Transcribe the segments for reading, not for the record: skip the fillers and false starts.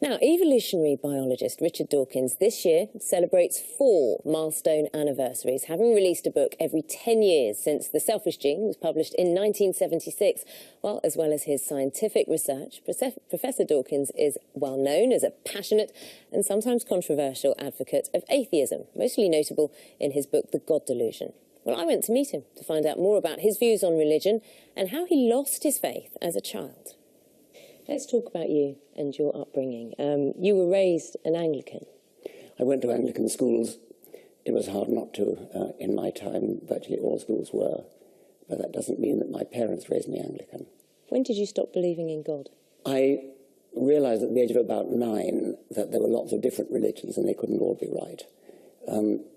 Now, evolutionary biologist Richard Dawkins this year celebrates 4 milestone anniversaries, having released a book every 10 years since The Selfish Gene was published in 1976. Well, as well as his scientific research, Professor Dawkins is well known as a passionate and sometimes controversial advocate of atheism, mostly notable in his book The God Delusion. Well, I went to meet him to find out more about his views on religion and how he lost his faith as a child. Let's talk about you and your upbringing. You were raised an Anglican. I went to Anglican schools. It was hard not to in my time. Virtually all schools were. But that doesn't mean that my parents raised me Anglican. When did you stop believing in God? I realised at the age of about 9 that there were lots of different religions and they couldn't all be right.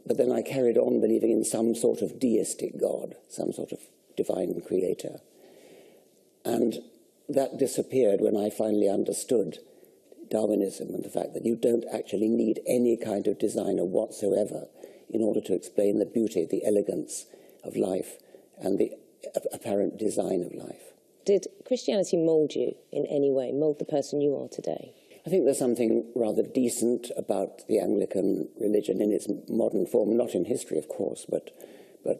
But then I carried on believing in some sort of deistic God, some sort of divine creator. And that disappeared when I finally understood Darwinism and the fact that you don't actually need any kind of designer whatsoever in order to explain the beauty, the elegance of life and the apparent design of life. Did Christianity mould you in any way, mould the person you are today? I think there's something rather decent about the Anglican religion in its modern form, not in history, of course, but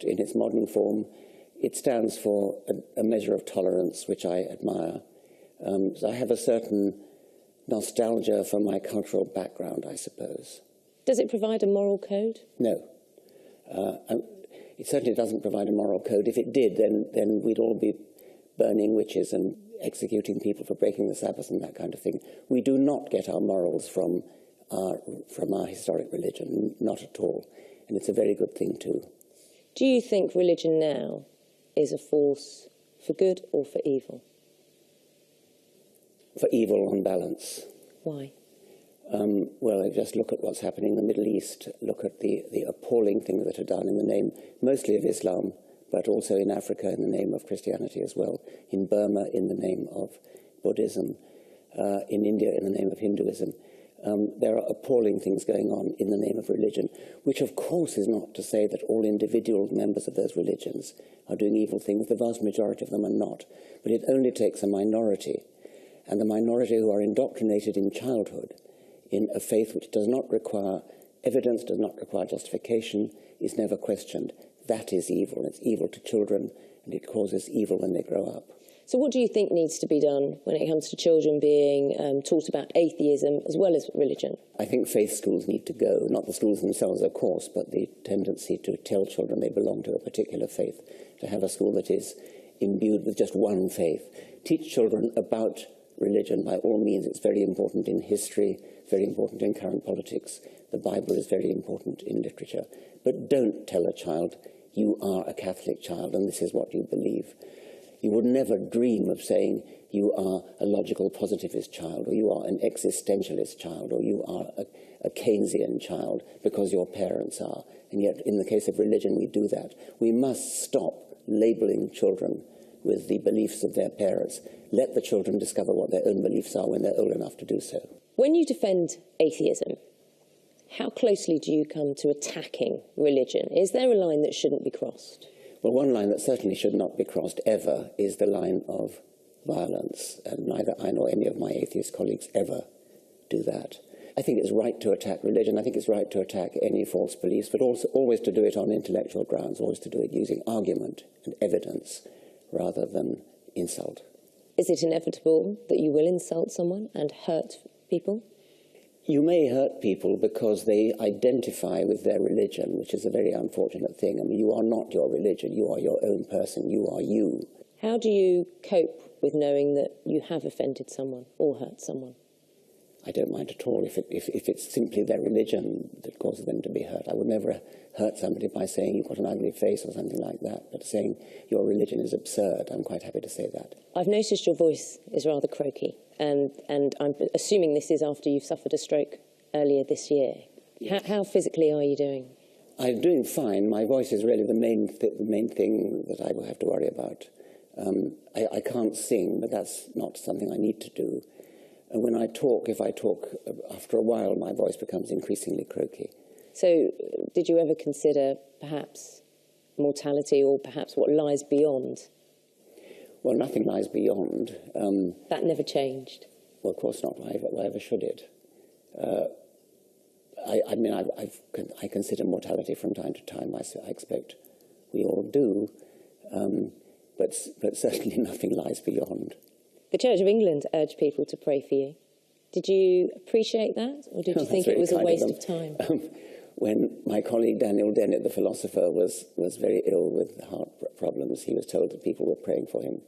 in its modern form. It stands for a measure of tolerance, which I admire. So I have a certain nostalgia for my cultural background, I suppose. Does it provide a moral code? No. It certainly doesn't provide a moral code. If it did, then we'd all be burning witches and executing people for breaking the Sabbath and that kind of thing. We do not get our morals from our historic religion, not at all. And it's a very good thing, too. Do you think religion now is a force for good or for evil? For evil on balance. Why? Well, just look at what's happening in the Middle East. Look at the appalling things that are done in the name mostly of Islam, but also in Africa in the name of Christianity as well, in Burma in the name of Buddhism, in India in the name of Hinduism. There are appalling things going on in the name of religion, which of course is not to say that all individual members of those religions are doing evil things. The vast majority of them are not. But it only takes a minority, and the minority who are indoctrinated in childhood in a faith which does not require evidence, does not require justification, is never questioned. That is evil. It's evil to children, and it causes evil when they grow up. So what do you think needs to be done when it comes to children being taught about atheism as well as religion? I think faith schools need to go, not the schools themselves, of course, but the tendency to tell children they belong to a particular faith, to have a school that is imbued with just one faith. Teach children about religion by all means. It's very important in history, very important in current politics. The Bible is very important in literature. But don't tell a child, you are a Catholic child and this is what you believe. You would never dream of saying you are a logical positivist child, or you are an existentialist child, or you are a Keynesian child because your parents are. And yet, in the case of religion, we do that. We must stop labeling children with the beliefs of their parents. Let the children discover what their own beliefs are when they're old enough to do so. When you defend atheism, how closely do you come to attacking religion? Is there a line that shouldn't be crossed? Well, one line that certainly should not be crossed ever is the line of violence, and neither I nor any of my atheist colleagues ever do that. I think it's right to attack religion. I think it's right to attack any false beliefs, but also always to do it on intellectual grounds, always to do it using argument and evidence rather than insult. Is it inevitable that you will insult someone and hurt people? You may hurt people because they identify with their religion, which is a very unfortunate thing. I mean, you are not your religion. You are your own person. You are you. How do you cope with knowing that you have offended someone or hurt someone? I don't mind at all if it's simply their religion that causes them to be hurt. I would never hurt somebody by saying you've got an ugly face or something like that, but saying your religion is absurd, I'm quite happy to say that. I've noticed your voice is rather croaky, and I'm assuming this is after you've suffered a stroke earlier this year. Yes. How physically are you doing? I'm doing fine. My voice is really the main thing that I will have to worry about. I can't sing, but that's not something I need to do. And when I talk, if I talk, after a while, my voice becomes increasingly croaky. So did you ever consider perhaps mortality or perhaps what lies beyond? Well, nothing lies beyond. That never changed. Well, of course not. Why ever should it? I consider mortality from time to time. I expect we all do, but certainly nothing lies beyond. The Church of England urged people to pray for you. Did you appreciate that, or did you think it was a waste of time? When my colleague Daniel Dennett, the philosopher, was very ill with heart problems, he was told that people were praying for him.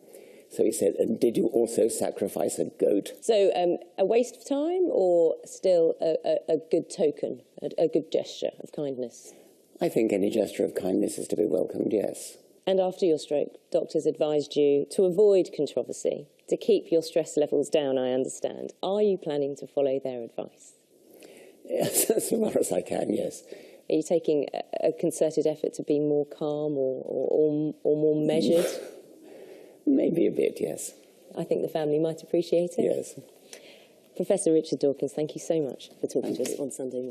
So he said, "And did you also sacrifice a goat?" So a waste of time, or still a good token, a good gesture of kindness? I think any gesture of kindness is to be welcomed, yes. And after your stroke, doctors advised you to avoid controversy, to keep your stress levels down, I understand. Are you planning to follow their advice? Yes, as far as I can, yes. Are you taking a concerted effort to be more calm or more measured? Maybe a bit, yes. I think the family might appreciate it. Yes. Professor Richard Dawkins, thank you so much for talking to us on Sunday morning.